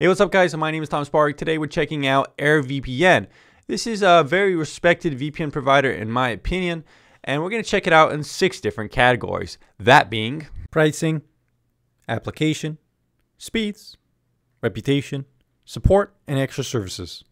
Hey, what's up guys? My name is Tom Spark. Today we're checking out AirVPN. This is a very respected VPN provider in my opinion, and we're going to check it out in 6 different categories. That being pricing, application, speeds, reputation, support, and extra services.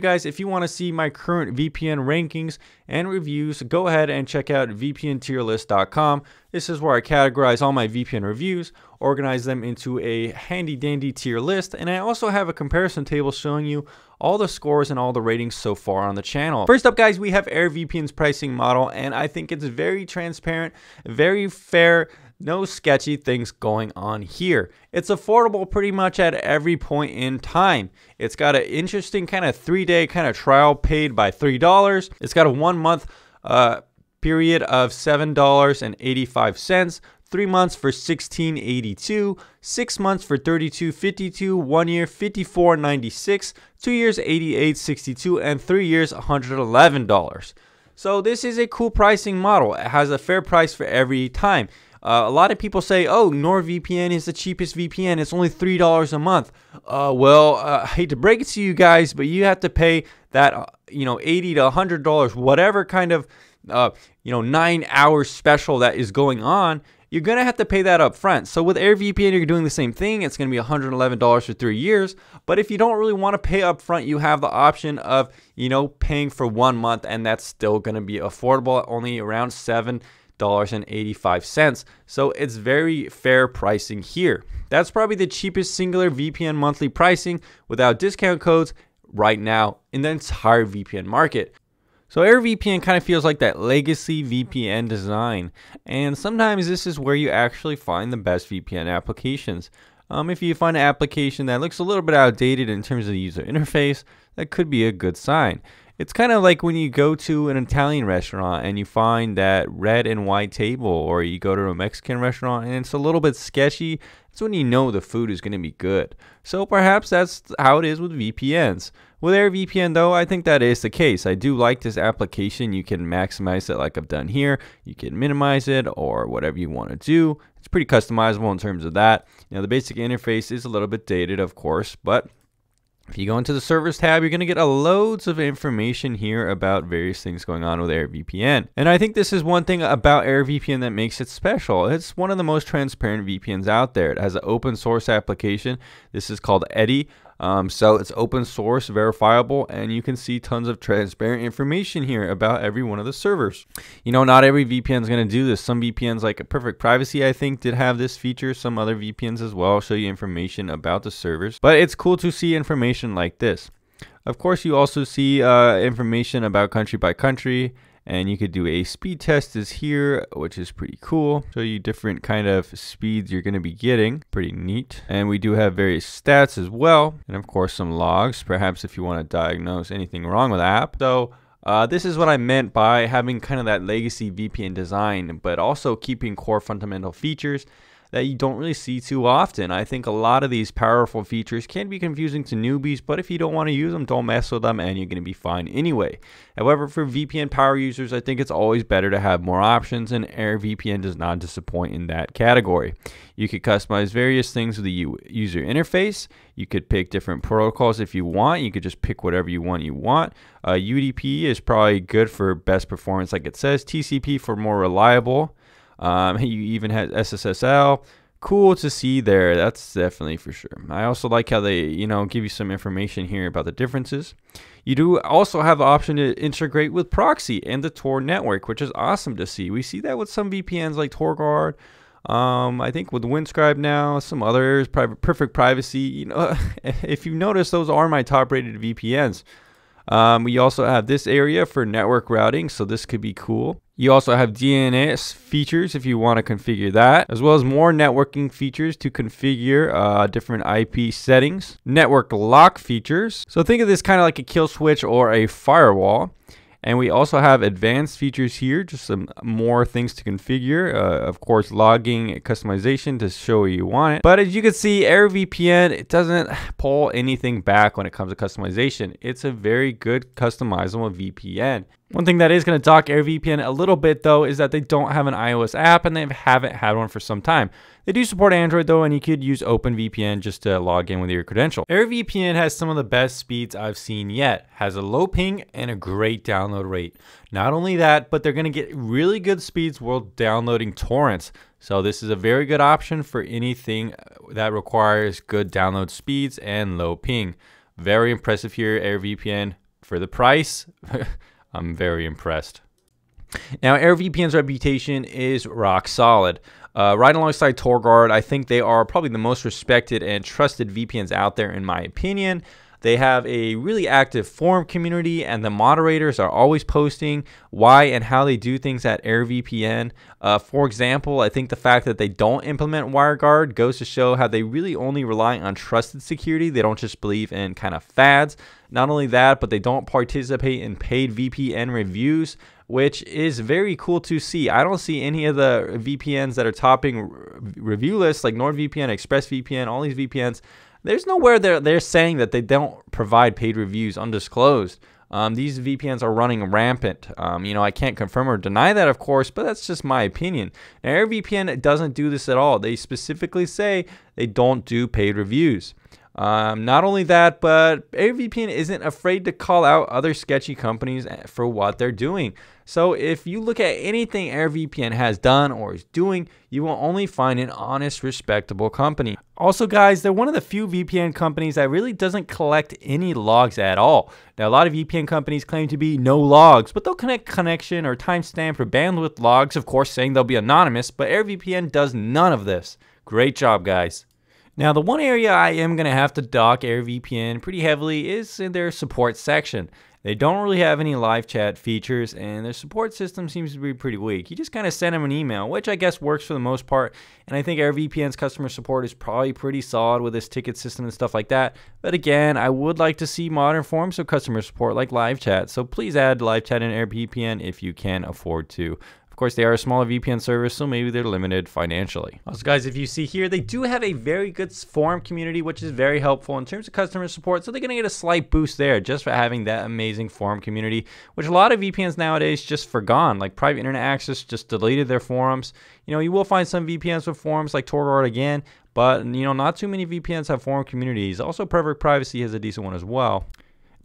Guys, if you want to see my current VPN rankings and reviews, go ahead and check out vpntierlist.com. This is where I categorize all my VPN reviews, organize them into a handy dandy tier list, and I also have a comparison table showing you all the scores and all the ratings so far on the channel. First up guys, we have AirVPN's pricing model, and I think it's very transparent, very fair. No sketchy things going on here. It's affordable pretty much at every point in time. It's got an interesting kind of 3-day kind of trial paid by $3. It's got a 1-month period of $7.85. 3 months for $16.82, 6 months for $32.52, 1 year $54.96, 2 years $88.62, and 3 years $111. So this is a cool pricing model. It has a fair price for every time. A lot of people say, oh, NordVPN is the cheapest VPN. It's only $3 a month. I hate to break it to you guys, but you have to pay that, $80 to $100, whatever kind of, 9-hour special that is going on. You're going to have to pay that up front. So with AirVPN, you're doing the same thing. It's going to be $111 for 3 years. But if you don't really want to pay up front, you have the option of, paying for 1 month, and that's still going to be affordable, only around $7.85. So it's very fair pricing here. That's probably the cheapest singular VPN monthly pricing without discount codes right now in the entire VPN market. So AirVPN kind of feels like that legacy VPN design, and sometimes this is where you actually find the best VPN applications. If you find an application that looks a little bit outdated in terms of the user interface, that could be a good sign. It's kind of like when you go to an Italian restaurant and you find that red and white table, or you go to a Mexican restaurant and it's a little bit sketchy. It's when you know the food is going to be good. So perhaps that's how it is with VPNs. With AirVPN though, I think that is the case. I do like this application. You can maximize it like I've done here. You can minimize it or whatever you want to do. It's pretty customizable in terms of that. The basic interface is a little bit dated, of course, but if you go into the servers tab, you're going to get loads of information here about various things going on with AirVPN. And I think this is one thing about AirVPN that makes it special. It's one of the most transparent VPNs out there. It has an open source application. This is called Eddy. So it's open source, verifiable, and you can see tons of transparent information here about every one of the servers. Not every VPN is going to do this. Some VPNs like Perfect Privacy, I think, did have this feature. Some other VPNs as well show you information about the servers. But it's cool to see information like this. Of course, you also see information about country by country. And you could do a speed test is here, which is pretty cool. Show you different kind of speeds you're going to be getting. Pretty neat. And we do have various stats as well. And of course some logs, perhaps if you want to diagnose anything wrong with the app. So this is what I meant by having kind of that legacy VPN design, but also keeping core fundamental features that you don't really see too often. I think a lot of these powerful features can be confusing to newbies, but if you don't want to use them, don't mess with them and you're going to be fine anyway. However, for VPN power users, I think it's always better to have more options, and AirVPN does not disappoint in that category. You could customize various things with the user interface. You could pick different protocols if you want. You could just pick whatever you want. UDP is probably good for best performance like it says. TCP for more reliable. You even had SSL. Cool to see there. That's definitely for sure. I also like how they, give you some information here about the differences. You do also have the option to integrate with proxy and the Tor network, which is awesome to see. We see that with some VPNs like TorGuard. I think with Windscribe now, some others, Perfect Privacy. If you notice, those are my top rated VPNs. We also have this area for network routing, so this could be cool. You also have DNS features if you want to configure that, as well as more networking features to configure different IP settings. Network lock features. So think of this kind of like a kill switch or a firewall. And we also have advanced features here, just some more things to configure. Of course, logging, customization to show where you want it. But as you can see, AirVPN, it doesn't pull anything back when it comes to customization. It's a very good customizable VPN. One thing that is going to dock AirVPN a little bit, though, is that they don't have an iOS app and they haven't had one for some time. They do support Android, though, and you could use OpenVPN just to log in with your credential. AirVPN has some of the best speeds I've seen yet, has a low ping and a great download rate. Not only that, but they're going to get really good speeds while downloading torrents. So this is a very good option for anything that requires good download speeds and low ping. Very impressive here, AirVPN. For the price, I'm very impressed. Now, AirVPN's reputation is rock solid. Right alongside TorGuard, I think they are probably the most respected and trusted VPNs out there, in my opinion. They have a really active forum community, and the moderators are always posting why and how they do things at AirVPN. For example, I think the fact that they don't implement WireGuard goes to show how they really only rely on trusted security. They don't just believe in kind of fads. Not only that, but they don't participate in paid VPN reviews, which is very cool to see. I don't see any of the VPNs that are topping review lists like NordVPN, ExpressVPN, all these VPNs. There's nowhere they're saying that they don't provide paid reviews undisclosed. These VPNs are running rampant. I can't confirm or deny that, of course, but that's just my opinion. Now, AirVPN doesn't do this at all. They specifically say they don't do paid reviews. Not only that, but AirVPN isn't afraid to call out other sketchy companies for what they're doing. So if you look at anything AirVPN has done or is doing, you will only find an honest, respectable company. Also, guys, they're one of the few VPN companies that really doesn't collect any logs at all. Now, a lot of VPN companies claim to be no logs, but they'll connect connection or timestamp or bandwidth logs, of course, saying they'll be anonymous, but AirVPN does none of this. Great job, guys. Now, the one area I am going to have to dock AirVPN pretty heavily is in their support section. They don't really have any live chat features, and their support system seems to be pretty weak. You just kind of send them an email, which I guess works for the most part, and I think AirVPN's customer support is probably pretty solid with this ticket system and stuff like that. But again, I would like to see modern forms of customer support like live chat, so please add live chat in AirVPN if you can afford to. Of course, they are a smaller VPN service, so maybe they're limited financially. Also, guys, if you see here, they do have a very good forum community, which is very helpful in terms of customer support. So they're going to get a slight boost there just for having that amazing forum community, which a lot of VPNs nowadays just forgone. Like private internet access just deleted their forums. You will find some VPNs with forums like TorGuard again, but not too many VPNs have forum communities. Also, Perfect Privacy has a decent one as well.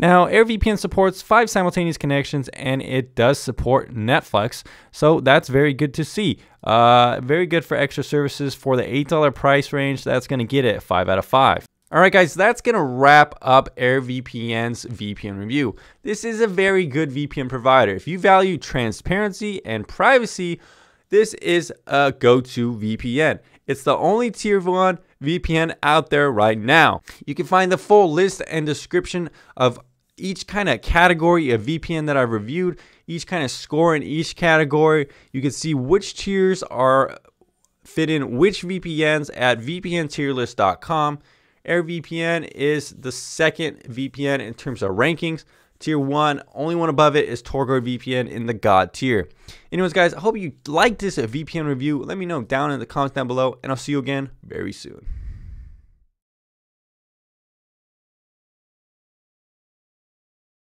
Now, AirVPN supports 5 simultaneous connections, and it does support Netflix, so that's very good to see. Very good for extra services for the $8 price range. That's going to get it 5 out of 5. All right, guys, that's going to wrap up AirVPN's VPN review. This is a very good VPN provider. If you value transparency and privacy, this is a go-to VPN. It's the only tier 1 VPN out there right now. You can find the full list and description of each kind of category of VPN that I've reviewed, each kind of score in each category. You can see which tiers are fit in which VPNs at vpntierlist.com. AirVPN is the second VPN in terms of rankings. Tier 1, only one above it is TorGuard VPN in the God tier. Anyways, guys, I hope you liked this VPN review. Let me know down in the comments down below, and I'll see you again very soon.